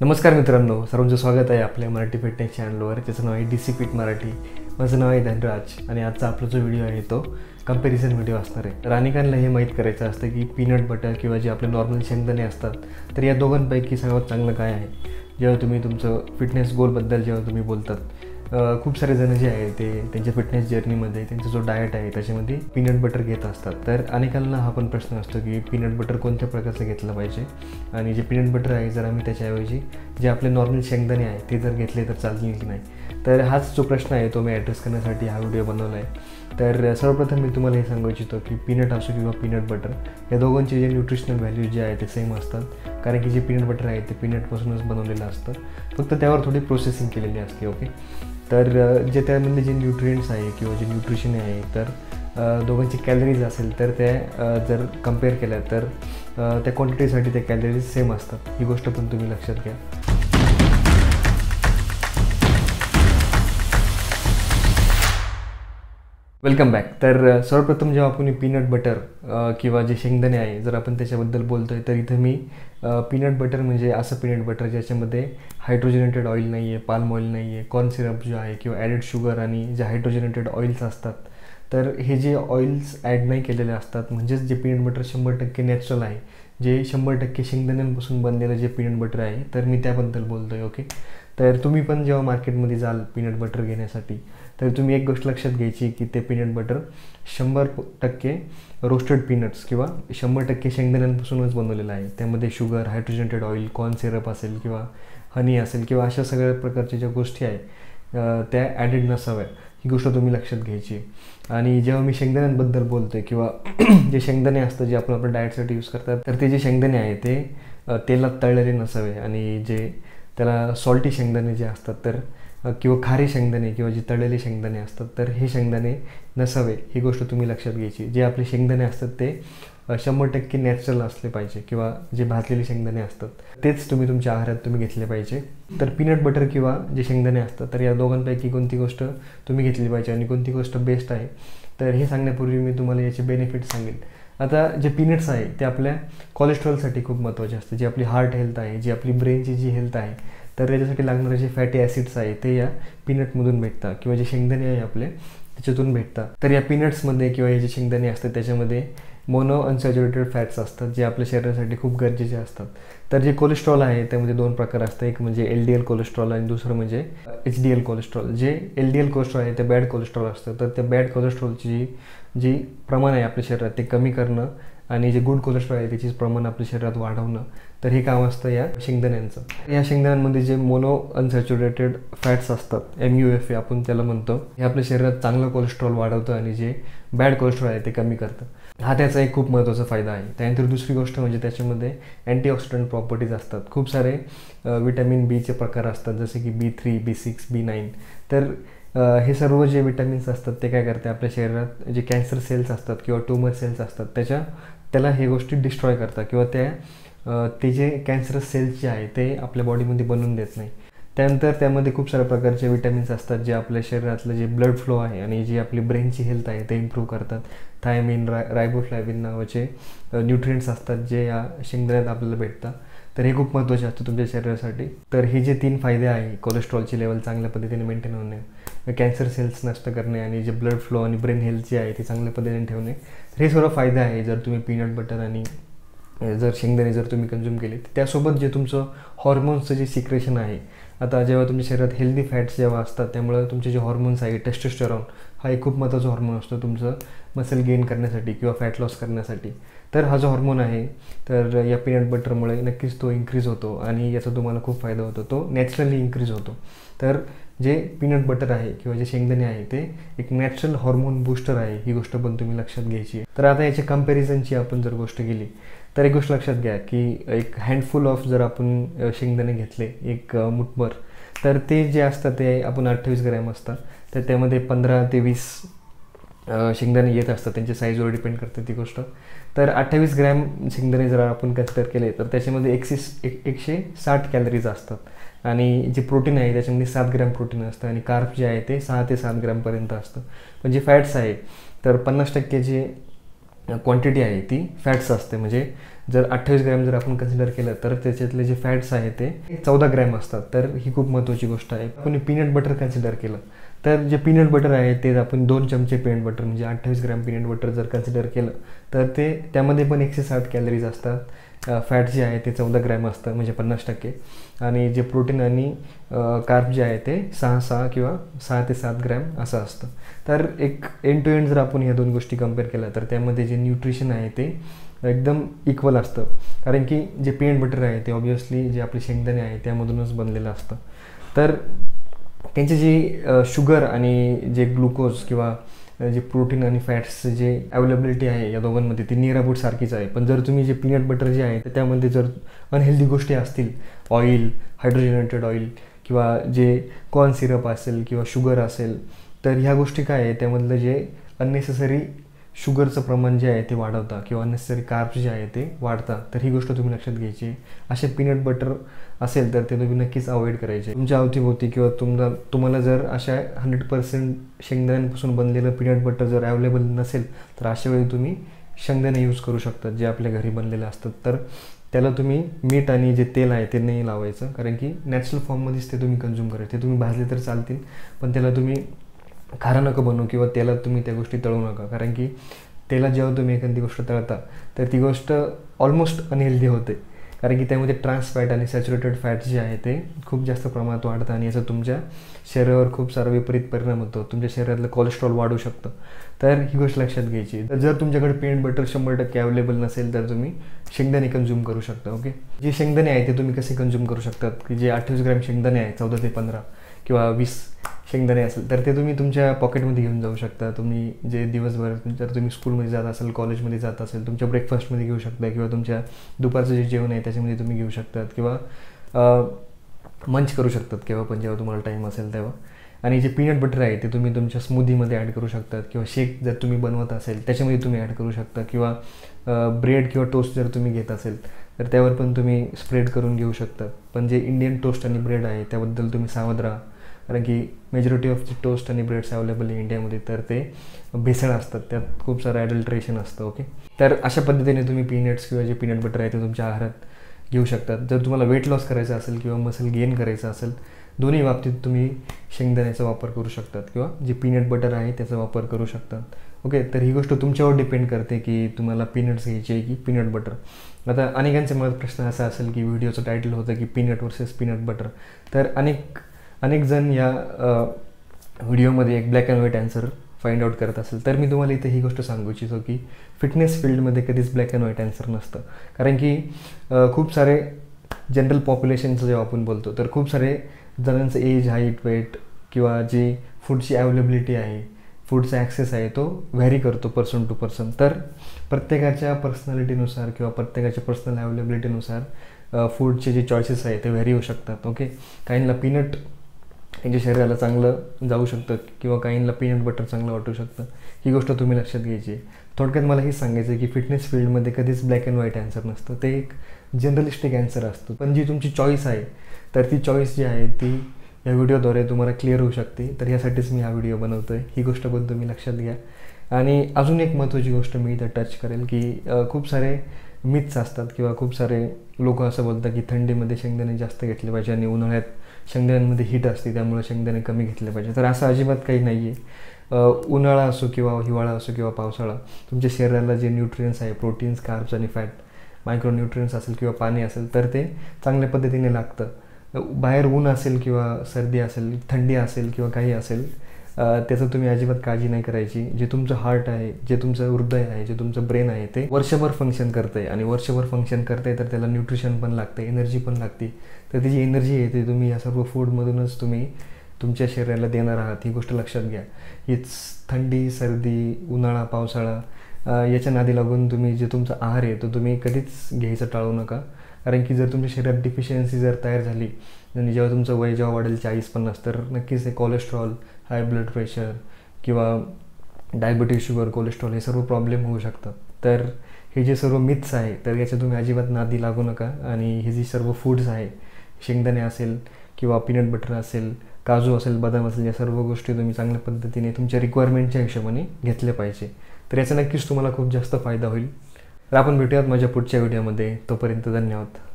नमस्कार मित्रांनो, सर्वांचं स्वागत आहे आपल्या मराठी फिटनेस चॅनलवर, ज्याचं नाव आहे DC फिट मराठी। माझं नाव आहे धनराज आणि आजचा आपला जो व्हिडिओ आहे तो कंपॅरिझन व्हिडिओ असणार आहे। तर अनेकांना हे माहीत करायचं असतं की पीनट बटर किंवा जे आपले नॉर्मल शेंगदाणे असतात, तर या दोघांपैकी सर्वात चांगलं काय आहे। जेव्हा तुम्ही तुमचं फिटनेस गोलबद्दल जेव्हा तुम्ही बोलतात, खूप सारे जण जे आहे ते त्यांच्या फिटनेस जर्नीमध्ये त्यांचा जो डाएट आहे त्याच्यामध्ये पीनट बटर घेत असतात। तर अनेकांना हा पण प्रश्न असतो की पीनट बटर कोणत्या प्रकारचं घेतलं पाहिजे आणि जे पीनट बटर आहे जर आम्ही त्याच्याऐवजी जे आपले नॉर्मल शेंगदाणे आहे ते जर घेतले तर चालतील की नाही। तर हाच जो प्रश्न आहे तो मी ॲड्रेस करण्यासाठी हा व्हिडिओ बनवला आहे। तर सर्वप्रथम मी तुम्हाला हे सांगू इच्छितो की पीनट असो किंवा पीनट बटर या दोघांचे जे न्यूट्रिशनल व्हॅल्यू जे आहे ते सेम असतात, कारण की जे पीनट बटर आहे ते पीनटपासूनच बनवलेलं असतं, फक्त त्यावर थोडी प्रोसेसिंग केलेली असते। ओके, तर जे त्यामधले जे न्यूट्रिएंट्स आहे किंवा जे न्यूट्रिशन आहे तर दोघांची कॅलरीज असेल तर त्या जर कंपेअर केल्या तर त्या क्वांटिटीसाठी त्या कॅलरीज सेम असतात, ही गोष्ट पण तुम्ही लक्षात घ्या। Welcome back. तर सर्वप्रथम जेव्हा आपण पीनट बटर किंवा जे शेंगदाणे आहे जर आपण त्याच्याबद्दल बोलतो आहे तर इथं मी पीनट बटर म्हणजे असं पीनट बटर ज्याच्यामध्ये हायड्रोजनेटेड ऑइल नाही आहे, पाल्म ऑइल नाही आहे, कॉर्न सिरप जो आहे किंवा ॲडेड शुगर आणि जे हायड्रोजनेटेड ऑइल्स असतात, तर हे जे ऑइल्स ॲड नाही केलेले असतात, म्हणजेच जे पीनट बटर 100% नॅचरल आहे, जे 100% शेंगदाण्यांपासून बनलेलं जे पीनट बटर आहे, तर मी त्याबद्दल बोलतो आहे। ओके, तर तुम्ही पण जेव्हा मार्केटमध्ये जाल पीनट बटर घेण्यासाठी तर तुम्ही एक गोष्ट लक्षात घ्यायची की ते पीनट बटर 100% रोस्टेड पीनट्स किंवा 100% शेंगदाण्यांपासूनच बनवलेलं आहे। त्यामध्ये sugar, hydrogenated oil, corn syrup असेल किंवा हनी असेल किंवा अशा सगळ्या प्रकारच्या ज्या गोष्टी आहे त्या ॲडेड नसाव्या, ही गोष्ट तुम्ही लक्षात घ्यायची। आणि जेव्हा मी शेंगदाण्यांबद्दल बोलतो आहे किंवा जे शेंगदाणे असतं जे आपण आपल्या डाएटसाठी यूज करतात, तर ते जे शेंगदाणे आहे ते तेलात तळलेले नसावे आणि जे त्याला सॉल्टी शेंगदाणे जे असतात तर किंवा खारे शेंगदाणे किंवा जे तळलेले शेंगदाणे असतात तर हे शेंगदाणे नसावे, ही गोष्ट तुम्ही लक्षात घ्यायची। जे आपले शेंगदाणे असतात ते 100% नॅचरल असले पाहिजे किंवा जे भाजलेले शेंगदाणे असतात तेच तुम्ही तुमच्या आहारात तुम्ही घेतले पाहिजे। तर पीनट बटर किंवा जे शेंगदाणे असतात तर या दोघांपैकी कोणती गोष्ट तुम्ही घेतली पाहिजे आणि कोणती गोष्ट बेस्ट आहे, तर हे सांगण्यापूर्वी मी तुम्हाला याचे बेनिफिट सांगेन। आता जे पीनट्स आहे ते आपल्या कोलेस्ट्रॉलसाठी खूप महत्त्वाचे असते, जी आपली हार्ट हेल्थ आहे, जी आपली ब्रेनची जी हेल्थ आहे, तर त्याच्यासाठी लागणारे जे फॅटी ॲसिड्स आहे ते या पीनटमधून भेटतात किंवा जे शेंगदाणे आहे आपले त्याच्यातून भेटतात। तर या पीनट्समध्ये किंवा हे जे शेंगदाणे असतात त्याच्यामध्ये मोनो अनसॅच्युरेटेड फॅट्स असतात जे आपल्या शरीरासाठी खूप गरजेचे असतात। तर जे कोलेस्ट्रॉल आहे त्यामध्ये दोन प्रकार असतात, एक म्हणजे LDL कोलेस्ट्रॉल आणि दुसरं म्हणजे HDL कोलेस्ट्रॉल। जे LDL कोलेस्ट्रॉल आहे ते बॅड कोलेस्ट्रॉल असतं, तर त्या बॅड कोलेस्ट्रॉलची जी प्रमाण आहे आपल्या शरीरात ते कमी करणं आणि जे गुड कोलेस्ट्रॉल आहे त्याचे प्रमाण आपल्या शरीरात वाढवणं, तर हे काम असतं या शेंगदाण्यांचं। या शेंगदाण्यांमध्ये जे मोनो अनसॅच्युरेटेड फॅट्स असतात, MUFA आपण त्याला म्हणतो, हे आपल्या शरीरात चांगलं कोलेस्ट्रॉल वाढवतं आणि जे बॅड कोलेस्ट्रॉल आहे ते कमी करतं। हा त्याचा एक खूप महत्त्वाचा फायदा आहे। त्यानंतर दुसरी गोष्ट म्हणजे त्याच्यामध्ये अँटीऑक्सिडंट प्रॉपर्टीज असतात, खूप सारे विटॅमिन बीचे प्रकार असतात, जसे की B3, B6, B9। तर हे सर्व जे विटॅमिन्स असतात ते काय करते, आपल्या शरीरात जे कॅन्सर सेल्स असतात किंवा ट्यूमर सेल्स असतात त्याला हे गोष्टी डिस्ट्रॉय करतात किंवा ते जे कॅन्सरस सेल्स जे आहे ते आपल्या बॉडीमध्ये बनवून देत नाही। त्यानंतर त्यामध्ये खूप साऱ्या प्रकारचे विटॅमिन्स असतात जे आपल्या शरीरातलं जे ब्लड फ्लो आहे आणि जी आपली ब्रेनची हेल्थ आहे ते इम्प्रूव्ह करतात। थायमिन, रायबोफ्लाविन नावाचे न्यूट्रिएंट्स असतात जे या शेंगदाण्यात आपल्याला भेटतात, तर हे खूप महत्त्वाचे असतं तुमच्या शरीरासाठी। तर हे जे 3 फायदे आहे, कोलेस्ट्रॉलची लेवल चांगल्या पद्धतीने मेंटेन होणे, कॅन्सर सेल्स नष्ट करणे आणि जे ब्लड फ्लो आणि ब्रेन हेल्थ जी आहे ती चांगल्या पद्धतीने ठेवणे, तर हे सर्व फायदे आहे जर तुम्ही पीनट बटर आणि जर शेंगदाणे जर तुम्ही कंझ्युम केले। त्यासोबत जे तुमचं हॉर्मोन्सचं जे सिक्रेशन आहे, आता जेव्हा तुमच्या शरीरात हेल्दी फॅट्स जेव्हा असतात त्यामुळे तुमचे जे हॉर्मोन्स आहे, टेस्टोस्टेरॉन हा एक खूप महत्त्वाचा हॉर्मोन असतो तुमचं मसल गेन करण्यासाठी किंवा फॅट लॉस करण्यासाठी। तर हा जो हॉर्मोन आहे तर या पीनट बटरमुळे नक्कीच तो इन्क्रीज होतो आणि याचा तुम्हाला खूप फायदा होतो, तो नॅचरली इन्क्रीज होतो। तर जे पीनट बटर आहे किंवा जे शेंगदाणे आहे ते एक नॅचरल हॉर्मोन बूस्टर आहे, ही गोष्ट पण तुम्ही लक्षात घ्यायची आहे। तर आता याच्या कंपॅरिझनची आपण जर गोष्ट केली तर एक गोष्ट लक्षात घ्या की एक हँडफुल ऑफ जर आपण शेंगदाणे घेतले एक मुठभर, तर ते जे असतात ते आपण 28 ग्रॅम असतात, तर त्यामध्ये 15 ते 20 शेंगदाणे येत असतात, त्यांच्या साईजवर डिपेंड करते ती गोष्ट। तर 28 ग्रॅम शेंगदाणे जर आपण कन्सिडर केले तर त्याच्यामध्ये 160 कॅलरीज असतात आणि जे प्रोटीन आहे त्याच्यामध्ये 7 ग्रॅम प्रोटीन असतं आणि कार्ब जे आहे ते 6 ते 7 ग्रॅमपर्यंत असतं। पण जे फॅट्स आहे तर 50% जे क्वांटिटी आहे ती फॅट्स असते, म्हणजे जर 28 ग्रॅम जर आपण कन्सिडर केलं तर त्याच्यातले जे फॅट्स आहे ते 14 ग्रॅम असतात. तर ही खूप महत्त्वाची गोष्ट आहे. आपण पीनट बटर कन्सिडर केलं तर जे पीनट बटर आहे ते आपण 2 चमचे पीनट बटर म्हणजे 28 ग्रॅम पीनट बटर जर कन्सिडर केलं तर ते त्यामध्ये पण 160 कॅलरीज असतात. फॅट जे आहे ते 14 ग्रॅम असतं म्हणजे 50%. आणि जे प्रोटीन आणि कार्ब जे आहे ते 6 किंवा 6 ते 7 ग्रॅम असं असतं. तर एक एंड टू एंड जर आपण ह्या दोन गोष्टी कम्पेअर केल्या तर त्यामध्ये जे न्यूट्रिशन आहे ते एकदम इक्वल असतं. कारण की जे पीनट बटर आहे ते ऑब्व्हियसली जे आपले शेंगदाणे आहे त्यामधूनच बनलेलं असतं. तर त्यांची जी शुगर आणि जे ग्लुकोज किंवा जे प्रोटीन आणि फॅट्सचं जे अवेलेबिलिटी आहे या दोघांमध्ये ती नियर अबाउट सारखीच आहे. पण जर तुम्ही जे पीनट बटर जे आहे त्यामध्ये जर अनहेल्दी गोष्टी असतील, ऑइल, हायड्रोजनेटेड ऑइल किंवा जे कॉर्न सिरप असेल किंवा शुगर असेल, तर ह्या गोष्टी काय आहे त्यामधलं जे अननेसेसरी शुगरचं प्रमाण जे आहे ते वाढवतात किंवा अननेसेसरी कार्ब्स जे आहे ते वाढतात. तर ही गोष्ट तुम्ही लक्षात घ्यायची. असे पीनट बटर असेल तर ते तुम्ही नक्कीच अवॉइड करायचे. तुमच्या अवतीभोवती किंवा तुम्हाला जर अशा 100% शेंगदाण्यांपासून बनलेलं पीनट बटर जर अवेलेबल नसेल तर अशा वेळी तुम्ही शेंगदाणे यूज करू शकतात जे आपल्या घरी बनलेले असतात. तर त्याला तुम्ही मीठ आणि जे तेल आहे ते नाही लावायचं, कारण की नॅचरल फॉर्ममध्येच ते तुम्ही कन्झ्युम करायचे. ते तुम्ही भाजले तर चालतील पण त्याला तुम्ही खारं नका बनवू किंवा तेलात तुम्ही त्या गोष्टी तळू नका. कारण की तेलात जेव्हा तुम्ही एखादी गोष्ट तळता तर ती गोष्ट ऑलमोस्ट अनहेल्दी होते. कारण की त्यामध्ये ट्रान्स फॅट आणि सॅच्युरेटेड फॅट जे आहे ते खूप जास्त प्रमाणात वाढतं आणि याचा तुमच्या शरीरावर खूप सारा विपरीत परिणाम होतो. तुमच्या शरीरातलं कोलेस्ट्रॉल वाढू शकतं. तर ही गोष्ट लक्षात घ्यायची. तर जर तुमच्याकडे पीनट बटर 100% अवेलेबल नसेल तर तुम्ही शेंगदाणे कन्झ्युम करू शकता. ओके, जे शेंगदाणे आहे ते तुम्ही कसे कन्झ्युम करू शकतात की जे 28 ग्रॅम शेंगदाणे आहे 14 ते 15 किंवा 20 शेंगदाणे असेल तर ते तुम्ही तुमच्या पॉकेटमध्ये घेऊन जाऊ शकता. तुम्ही जे दिवसभर जर तुम्ही स्कूलमध्ये जात असाल, कॉलेजमध्ये जात असेल, तुमच्या ब्रेकफास्टमध्ये घेऊ शकता किंवा तुमच्या दुपारचं जे जेवण आहे त्याच्यामध्ये तुम्ही घेऊ शकतात किंवा मंच करू शकतात केव्हा पण जेव्हा तुम्हाला टाईम असेल तेव्हा. आणि जे पीनट बटर आहे ते तुम्ही तुमच्या स्मूदीमध्ये ॲड करू शकतात किंवा शेक जर तुम्ही बनवत असेल त्याच्यामध्ये तुम्ही ॲड करू शकता किंवा ब्रेड किंवा टोस्ट जर तुम्ही घेत असेल तर त्यावर पण तुम्ही स्प्रेड करून घेऊ शकतात. पण जे इंडियन टोस्ट आणि ब्रेड आहे त्याबद्दल तुम्ही सावध राहा, कारण की मेजॉरिटी ऑफ जे टोस्ट आणि ब्रेड्स अवेलेबल आहे इंडियामध्ये तर ते भेसळ असतात, त्यात खूप सारं ॲडल्ट्रेशन असतं. ओके, तर अशा पद्धतीने तुम्ही पीनट्स किंवा जे पीनट बटर आहे ते तुमच्या आहारात घेऊ शकतात. जर तुम्हाला वेट लॉस करायचं असेल किंवा मसल गेन करायचं असेल, दोन्ही बाबतीत तुम्ही शेंगदाण्याचा वापर करू शकतात किंवा जे पीनट बटर आहे त्याचा वापर करू शकतात. ओके, तर ही गोष्ट तुमच्यावर डिपेंड करते की तुम्हाला पीनट्स घ्यायचे आहे की पीनट बटर. आता अनेकांच्या मनात प्रश्न असा असेल की व्हिडिओचं टायटल होतं की पीनट वर्सेस पीनट बटर. तर अनेक जण या व्हिडिओमध्ये एक black and white answer find out करत असेल तर मी तुम्हाला इथे ही गोष्ट सांगू इच्छितो की फिटनेस फील्डमध्ये कधीच ब्लॅक अँड व्हाईट ॲन्सर नसतं. कारण की खूप सारे जनरल पॉप्युलेशनचं जेव्हा आपण बोलतो तर खूप सारे जणांचं एज, हाईट, वेट किंवा जी फूडची अवेलेबिलिटी आहे, फूडचा ॲक्सेस आहे तो व्हॅरी करतो पर्सन टू पर्सन. तर प्रत्येकाच्या पर्सनॅलिटीनुसार किंवा प्रत्येकाच्या पर्सनल अवेलेबिलिटीनुसार फूडचे जे चॉईसेस आहे ते व्हॅरी होऊ शकतात. ओके, काहींना पीनट यांच्या शरीराला चांगलं जाऊ शकतं किंवा काहींना पीनट बटर चांगलं वाटू शकतं. ही गोष्ट तुम्ही लक्षात घ्यायची आहे. थोडक्यात मला हेच सांगायचं आहे की फिटनेस फील्डमध्ये कधीच ब्लॅक अँड व्हाईट ॲन्सर नसतं, ते एक जनरलिस्टिक ॲन्सर असतं. पण जी तुमची चॉईस आहे तर ती चॉईस जी आहे ती या व्हिडिओद्वारे तुम्हाला क्लिअर होऊ शकते. तर यासाठीच मी हा व्हिडिओ बनवतो आहे. ही गोष्ट पण तुम्ही लक्षात घ्या. आणि अजून एक महत्त्वाची गोष्ट मी इथं टच करेल की खूप सारे मिथ्स असतात किंवा खूप सारे लोक असं बोलतात की थंडीमध्ये शेंगदाणे जास्त घेतले पाहिजे आणि उन्हाळ्यात शेंगदाण्यांमध्ये हीट असते त्यामुळे शेंगदाणे कमी घेतले पाहिजे. तर असं अजिबात काही नाही आहे. उन्हाळा असो किंवा हिवाळा असो किंवा पावसाळा, तुमच्या शरीराला जे न्यूट्रियन्स आहे, प्रोटीन्स, कार्ब्स आणि फॅट, मायक्रोन्यूट्रियन्स असेल किंवा पाणी असेल तर ते चांगल्या पद्धतीने लागतं. बाहेर ऊन असेल किंवा सर्दी असेल, थंडी असेल किंवा काही असेल, त्याचं तुम्ही अजिबात काळजी नाही करायची. जे तुमचं हार्ट आहे, जे तुमचं हृदय आहे, जे तुमचं ब्रेन आहे ते वर्षभर फंक्शन करतं आहे आणि वर्षभर फंक्शन करतं आहे तर त्याला न्यूट्रिशन पण लागतं, एनर्जी पण लागते. तर ती जी एनर्जी आहे ते तुम्ही या सर्व फूडमधूनच तुम्ही तुमच्या शरीराला देणार आहात. ही गोष्ट लक्षात घ्या. हीच थंडी, सर्दी, उन्हाळा, पावसाळा याच्या नादी लागून तुम्ही जे तुमचा आहार आहे तो तुम्ही कधीच घ्यायचं टाळू नका. कारण की जर तुमच्या शरीरात डिफिशियन्सी जर तयार झाली आणि जेव्हा तुमचं वय जेव्हा वाढेल 40-50 तर नक्कीच हे कोलेस्ट्रॉल, हाय ब्लड प्रेशर किंवा डायबिटीज, शुगर, कोलेस्ट्रॉल हे सर्व प्रॉब्लेम होऊ शकतात. तर हे जे सर्व मिथ्स आहे तर याच्या तुम्ही अजिबात नादी लागू नका. आणि हे जी सर्व फूड्स आहे, शेंगदाणे असेल किंवा पीनट बटर असेल, काजू असेल, बदाम असेल, या सर्व गोष्टी तुम्ही चांगल्या पद्धतीने तुमच्या रिक्वायरमेंटच्या हिशोबाने घेतल्या पाहिजे. तर याचा नक्कीच तुम्हाला खूप जास्त फायदा होईल. तर आपण भेटूयात माझ्या पुढच्या व्हिडिओमध्ये. तोपर्यंत धन्यवाद.